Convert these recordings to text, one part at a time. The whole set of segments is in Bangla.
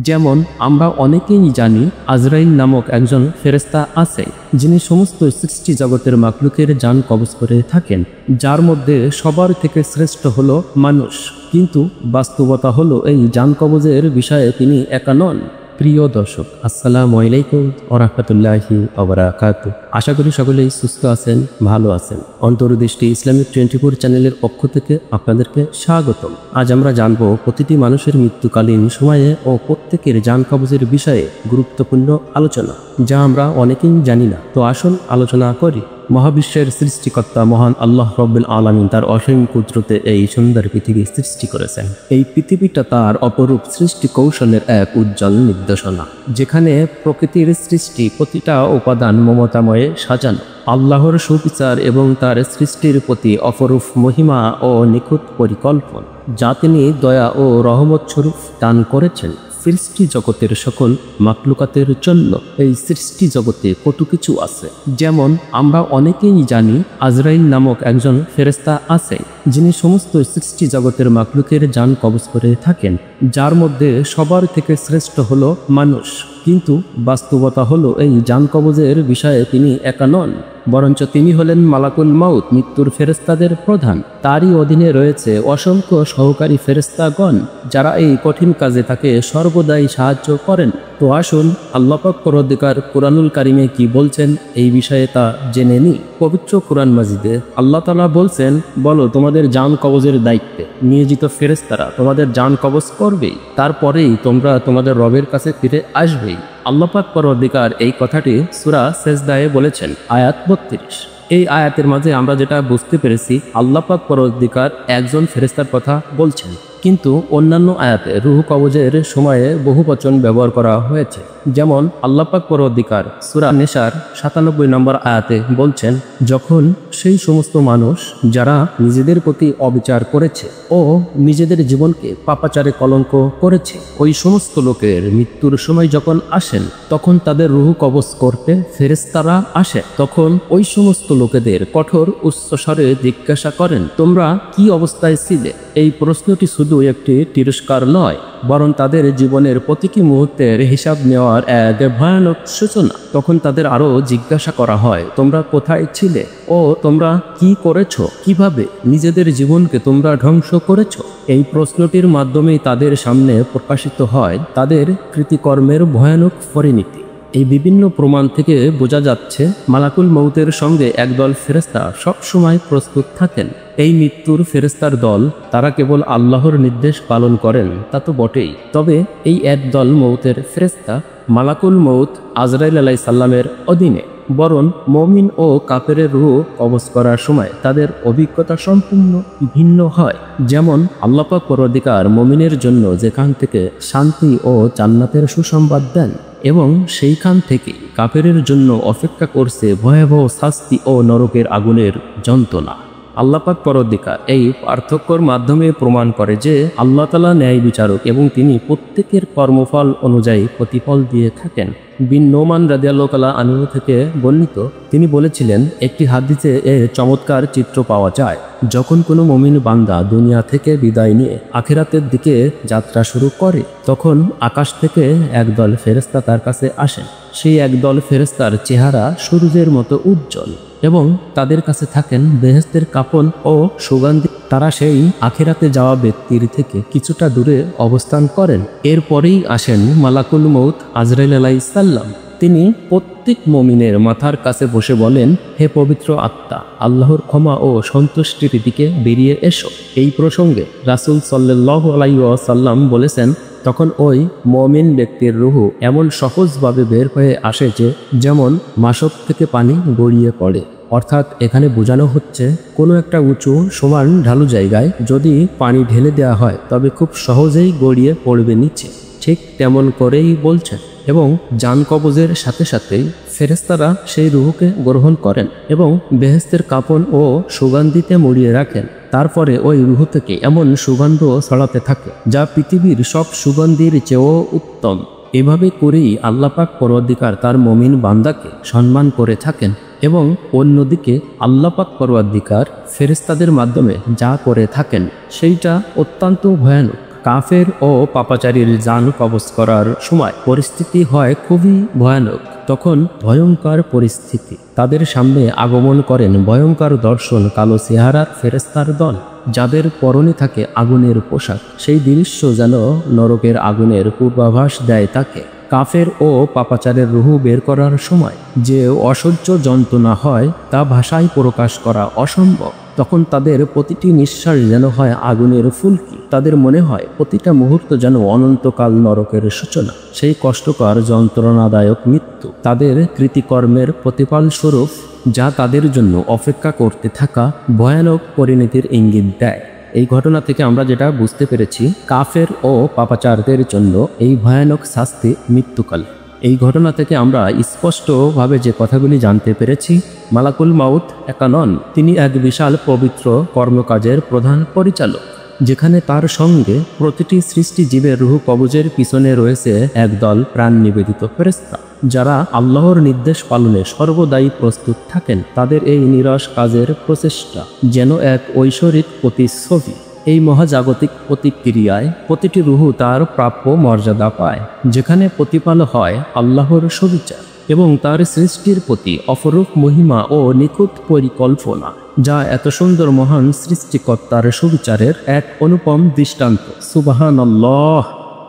যেমন আমরা অনেকেই জানি আজরাইল নামক একজন ফেরেশতা আছে, যিনি সমস্ত সৃষ্টি জগতের মাখলুকের জান কবজ করে থাকেন, যার মধ্যে সবার থেকে শ্রেষ্ঠ হলো মানুষ। কিন্তু বাস্তবতা হলো এই জান কবজের বিষয়ে তিনি একা নন। প্রিয় দর্শক, আসসালামু আলাইকুম ওয়া রাহমাতুল্লাহি ওয়া বারাকাতুহু। আশা করি সকলেই সুস্থ আছেন, ভালো আছেন। অন্তর্দৃষ্টি ইসলামিক 24 চ্যানেলের পক্ষ থেকে আপনাদেরকে স্বাগতম। আজ আমরা জানব প্রতিটি মানুষের মৃত্যুকালীন সময়ে ও প্রত্যেকের জান কবজের বিষয়ে গুরুত্বপূর্ণ আলোচনা, যা আমরা অনেকেই জানি না। তো আসুন আলোচনা করি। মহাবিশ্বের সৃষ্টিকর্তা মহান আল্লাহ রাব্বুল আলামিন তার অসীম কুদরতে এই সুন্দর পৃথিবী সৃষ্টি করেছেন। এই পৃথিবীটা তার অপরূপ সৃষ্টি কৌশলের এক উজ্জ্বল নিদর্শন, যেখানে প্রকৃতির সৃষ্টি প্রতিটা উপাদান মমতাময়ে সাজানো। আল্লাহর সুবিচার এবং তার সৃষ্টির প্রতি অপরূপ মহিমা ও নিখুঁত পরিকল্পনা, যা তিনি দয়া ও রহমত স্বরূপ দান করেছেন সৃষ্টি জগতের সকল মাখলুকাতের জন্য। এই সৃষ্টি জগতে কত কিছু আছে। যেমন আমরা অনেকেই জানি আজরাইল নামক একজন ফেরেশতা আছে, যিনি সমস্ত সৃষ্টি জগতের মাখলুকের জান কবজ করে থাকেন, যার মধ্যে সবার থেকে শ্রেষ্ঠ হলো মানুষ। কিন্তু বাস্তবতা হলো এই জান কবজের বিষয়ে তিনি একা নন, বরঞ্চ তিনি হলেন মালাকুল মাউত, মৃত্যুর ফেরেশতাদের প্রধান। তারই অধীনে রয়েছে অসংখ্য সহকারী ফেরেশতাগণ, যারা এই কঠিন কাজে তাকে সর্বদাই সাহায্য করেন। তো আসুন আল্লাহ পাক পরওয়ারদিগার কুরআনুল কারীমে কি বলছেন এই বিষয়ে তা জেনে নিই। পবিত্র কুরআন মাজিদে আল্লাহ তাআলা বলছেন, বলো তোমাদের জান কবজের দায়িত্বে নিয়োজিত ফেরেশতারা তোমাদের জান কবজ করবেই, তারপরেই তোমরা তোমাদের রবের কাছে ফিরে আসবেই। আল্লাহ পাক পরওয়ারদিগার এই কথাটি সূরা সেজদায়ে বলেছেন, আয়াত 32। এই আয়াতের মাঝে আমরা যেটা বুঝতে পেরেছি, আল্লাহ পাক পরওয়ারদিগার একজন ফেরেশতার কথা বলছেন, কিন্তু অন্যান্য আয়াতে রূহ কবজের সময়ে বহুবচন ব্যবহার করা হয়েছে। যেমন আল্লাহ পাক পরওয়ারদিগার সূরা নিসার 97 নম্বর আয়াতে বলছেন, যখন সেই সমস্ত মানুষ যারা নিজেদের প্রতি অবিচার করেছে ও নিজেদের জীবনকে পাপাচারে কলঙ্ক করেছে, ওই সমস্ত লোকের মৃত্যুর সময় যখন আসেন, তখন তাদের রূহ কবজ করতে ফেরেশতারা আসে। তখন ওই সমস্ত লোকেদের কঠোর উচ্চস্বরে জিজ্ঞাসা করেন, তোমরা কি অবস্থায় ছিলে? এই প্রশ্নটি শুধু একটি তিরস্কার নয়, বরং তাদের জীবনের প্রতিটি মুহূর্তের হিসাব নেওয়ার এক ভয়ানক সূচনা। তখন তাদের আরও জিজ্ঞাসা করা হয়, তোমরা কোথায় ছিলে ও তোমরা কি করেছো, কিভাবে নিজেদের জীবনকে তোমরা ধ্বংস করেছো? এই প্রশ্নটির মাধ্যমেই তাদের সামনে প্রকাশিত হয় তাদের কৃতকর্মের ভয়ানক পরিণতি। এই বিভিন্ন প্রমাণ থেকে বোঝা যাচ্ছে, মালাকুল মউতের সঙ্গে একদল ফেরেশতা সবসময় প্রস্তুত থাকেন। এই মৃত্যুর ফেরেশতার দল, তারা কেবল আল্লাহর নির্দেশ পালন করেন তা তো বটেই, তবে এই একদল মউতের ফেরেশতা মালাকুল মউত আজরাইল আলাইহিস সালামের অধীনে। বরং মুমিন ও কাফেরের রূহ কবজ করার সময় তাদের অভিজ্ঞতা সম্পূর্ণ ভিন্ন হয়। যেমন আল্লাহ পাক পরওয়ারদিগার মুমিনের জন্য যেখান থেকে শান্তি ও জান্নাতের সুসংবাদ দেন, এবং সেইখান থেকে কাফেরের জন্য অপেক্ষা করছে ভয়াবহ শাস্তি ও নরকের আগুনের যন্ত্রণা। আল্লাহ পাক পরওয়ারদিগার এই পার্থক্যর মাধ্যমে প্রমাণ করে যে আল্লাহ তাআলা ন্যায় বিচারক এবং তিনি প্রত্যেকের কর্মফল অনুযায়ী প্রতিফল দিয়ে থাকেন। বিন নোমান রাদিয়াল্লাহু তাআলা আনহু থেকে বর্ণিত, তিনি বলেছিলেন, একটি হাদিসে এর চমৎকার চিত্র পাওয়া যায়। যখন কোনো মুমিন বান্দা দুনিয়া থেকে বিদায় নিয়ে আখিরাতের দিকে যাত্রা শুরু করে, তখন আকাশ থেকে একদল ফেরেশতা তার কাছে আসেন। সেই একদল ফেরেশতার চেহারা সূর্যের মতো উজ্জ্বল এবং তাদের কাছে থাকেন বেহেশতের কাফন ও সুগন্ধি। তারা সেই আখিরাতে যাওয়া ব্যক্তির থেকে কিছুটা দূরে অবস্থান করেন। এরপরেই আসেন মালাকুল মউত আজরাইল আলাইহিস সালাম। তিনি প্রত্যেক মুমিনের মাথার কাছে বসে বলেন, হে পবিত্র আত্মা, আল্লাহর ক্ষমা ও সন্তুষ্টির দিকে বেরিয়ে এসো। এই প্রসঙ্গে রাসূল সাল্লাল্লাহু আলাইহি ওয়াসাল্লাম বলেছেন, তখন ওই মুমিন ব্যক্তির রূহ এমন সহজভাবে বের হয়ে আসে যে যেমন মাসক থেকে পানি গড়িয়ে পড়ে। অর্থাৎ এখানে বোঝানো হচ্ছে, কোনো একটা উঁচু সমান ঢালু জায়গায় যদি পানি ঢেলে দেওয়া হয়, তবে খুব সহজেই গড়িয়ে পড়বে নিচে। ঠিক তেমন করেই বলছেন। এবং জান কবজের সাথে সাথেই ফেরেশতারা সেই রূহকে গ্রহণ করেন এবং বেহেশতের কাফন ও সুগন্ধিতে মুড়িয়ে রাখেন। তারপরে ওই রূহ থেকে এমন সুগন্ধ ছড়াতে থাকে যা পৃথিবীর সব সুগন্ধির চেয়েও উত্তম। এভাবে করেই আল্লাহ পাক পরওয়ারদিগার তার মুমিন বান্দাকে সম্মান করে থাকেন। এবং অন্যদিকে আল্লাহ পাক পরওয়ারদিগার ফেরেশতাদের মাধ্যমে যা করে থাকেন সেইটা অত্যন্ত ভয়ানক। কাফের ও পাপাচারীর জান কবজ করার সময় পরিস্থিতি হয় খুবই ভয়ানক। তখন ভয়ঙ্কর পরিস্থিতি, তাদের সামনে আগমন করেন ভয়ঙ্কর দর্শন কালো চেহারার ফেরেশতার দল, যাদের পরনে থাকে আগুনের পোশাক। সেই দৃশ্য যেন নরকের আগুনের পূর্বাভাস দেয় তাকে। কাফের ও পাপাচারের রুহু বের করার সময় যে অসহ্য যন্ত্রণা হয় তা ভাষায় প্রকাশ করা অসম্ভব। তখন তাদের প্রতিটি নিঃশ্বাস যেন হয় আগুনের ফুলকি, তাদের মনে হয় প্রতিটা মুহূর্ত যেন অনন্তকাল নরকের সূচনা। সেই কষ্টকর যন্ত্রণাদায়ক মৃত্যু তাদের কৃতিকর্মের প্রতিফল স্বরূপ, যা তাদের জন্য অপেক্ষা করতে থাকা ভয়ানক পরিণতির ইঙ্গিত দেয়। এই ঘটনা থেকে আমরা যেটা বুঝতে পেরেছি, কাফের ও পাপাচারদের জন্য এই ভয়ানক শাস্তি মৃত্যুকাল। এই ঘটনা থেকে আমরা স্পষ্টভাবে যে কথাগুলি জানতে পেরেছি, মালাকুল মাউত একা নন, তিনি এক বিশাল পবিত্র কর্মকাজের প্রধান পরিচালক, যেখানে তার সঙ্গে প্রতিটি সৃষ্টি জীবের রুহ কবজের পিছনে রয়েছে একদল প্রাণ নিবেদিত ফেরেশতা, যারা আল্লাহর নির্দেশ পালনে সর্বদাই প্রস্তুত থাকেন। তাদের এই নিরস কাজের প্রচেষ্টা যেন এক ঐশ্বরিক প্রতিচ্ছবি। এই মহাজাগতিক প্রতিক্রিয়ায় প্রতিটি রুহু তার প্রাপ্য মর্যাদা পায়, যেখানে প্রতিপাল হয় আল্লাহর সুবিচার এবং তার সৃষ্টির প্রতি অপরূপ মহিমা ও নিখুঁত পরিকল্পনা, যা এত সুন্দর মহান সৃষ্টিকর্তার সুবিচারের এক অনুপম দৃষ্টান্ত। সুবহানাল্লাহ!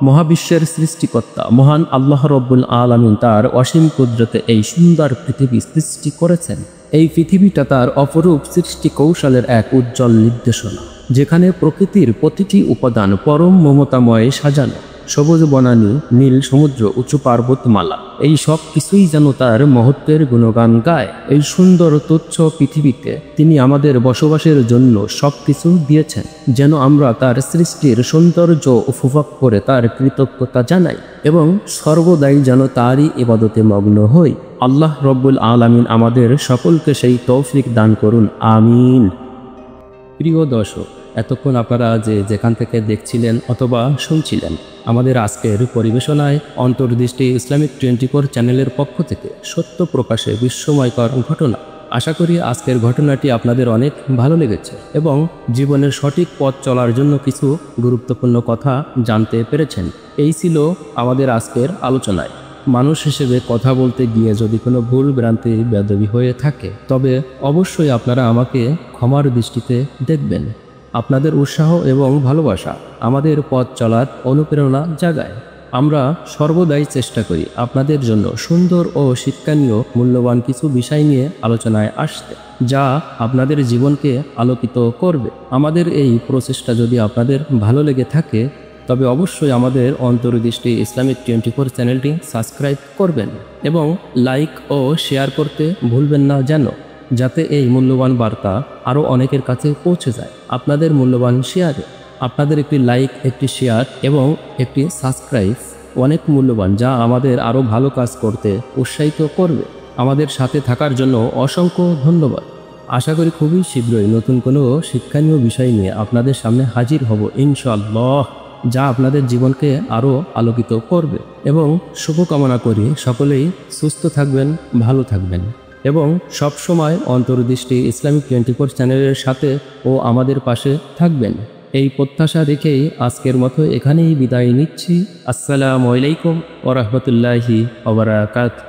মহাবিশ্বের সৃষ্টিকর্তা মহান আল্লাহ রব্বুল আলামিন তার অসীম কুদরতে এই সুন্দর পৃথিবী সৃষ্টি করেছেন। এই পৃথিবীটা তার অপরূপ সৃষ্টি কৌশলের এক উজ্জ্বল নির্দেশনা, যেখানে প্রকৃতির প্রতিটি উপাদান পরম মমতাময়ে সাজানো। সবুজ বনানী, নীল সমুদ্র, উঁচু পর্বতমালা, এই সব কিছুই যেন তার মহত্বের গুণগান গায়। এই সুন্দর তুচ্ছ পৃথিবীতে তিনি আমাদের বসবাসের জন্য সব কিছু দিয়েছেন, যেন আমরা তার সৃষ্টির সৌন্দর্য উপভোগ করে তার কৃতজ্ঞতা জানাই এবং সর্বদাই যেন তারই ইবাদতে মগ্ন হই। আল্লাহ রব্বুল আলামিন আমাদের সকলকে সেই তৌফিক দান করুন, আমিন। প্রিয় দর্শক, এতক্ষণ আপনারা যেখান থেকে দেখছিলেন অথবা শুনছিলেন, আমাদের আজকের পরিবেশনায় অন্তর্দৃষ্টি ইসলামিক 24 চ্যানেলের পক্ষ থেকে সত্য প্রকাশে বিস্ময়কর ঘটনা। আশা করি আজকের ঘটনাটি আপনাদের অনেক ভালো লেগেছে এবং জীবনের সঠিক পথ চলার জন্য কিছু গুরুত্বপূর্ণ কথা জানতে পেরেছেন। এই ছিল আমাদের আজকের আলোচনায়। মানুষ হিসেবে কথা বলতে গিয়ে যদি কোনো ভুল ভ্রান্তি বেয়াদবি হয়ে থাকে, তবে অবশ্যই আপনারা আমাকে ক্ষমার দৃষ্টিতে দেখবেন। আপনাদের উৎসাহ এবং ভালোবাসা আমাদের পথ চলার অনুপ্রেরণা জাগায়। আমরা সর্বদাই চেষ্টা করি আপনাদের জন্য সুন্দর ও শিক্ষণীয় মূল্যবান কিছু বিষয় নিয়ে আলোচনায় আসতে, যা আপনাদের জীবনকে আলোকিত করবে। আমাদের এই প্রচেষ্টা যদি আপনাদের ভালো লেগে থাকে, তবে অবশ্যই আমাদের অন্তর্দৃষ্টি ইসলামিক 24 চ্যানেলটি সাবস্ক্রাইব করবেন এবং লাইক ও শেয়ার করতে ভুলবেন না, যাতে এই মূল্যবান বার্তা আরও অনেকের কাছে পৌঁছে যায়। আপনাদের মূল্যবান শেয়ারে আপনাদের একটি লাইক, একটি শেয়ার এবং একটি সাবস্ক্রাইব অনেক মূল্যবান, যা আমাদের আরও ভালো কাজ করতে উৎসাহিত করবে। আমাদের সাথে থাকার জন্য অসংখ্য ধন্যবাদ। আশা করি খুবই শীঘ্রই নতুন কোনো শিক্ষণীয় বিষয় নিয়ে আপনাদের সামনে হাজির হব ইনশাআল্লাহ, যা আপনাদের জীবনকে আরও আলোকিত করবে। এবং শুভকামনা করি সকলেই সুস্থ থাকবেন, ভালো থাকবেন এবং সবসময় অন্তর্দৃষ্টি ইসলামিক 24 চ্যানেলের সাথে ও আমাদের পাশে থাকবেন। এই প্রত্যাশা রেখেই আজকের মতো এখানেই বিদায় নিচ্ছি। আসসালামু আলাইকুম ওয়া রাহমাতুল্লাহি ওয়া বারাকাতুহু।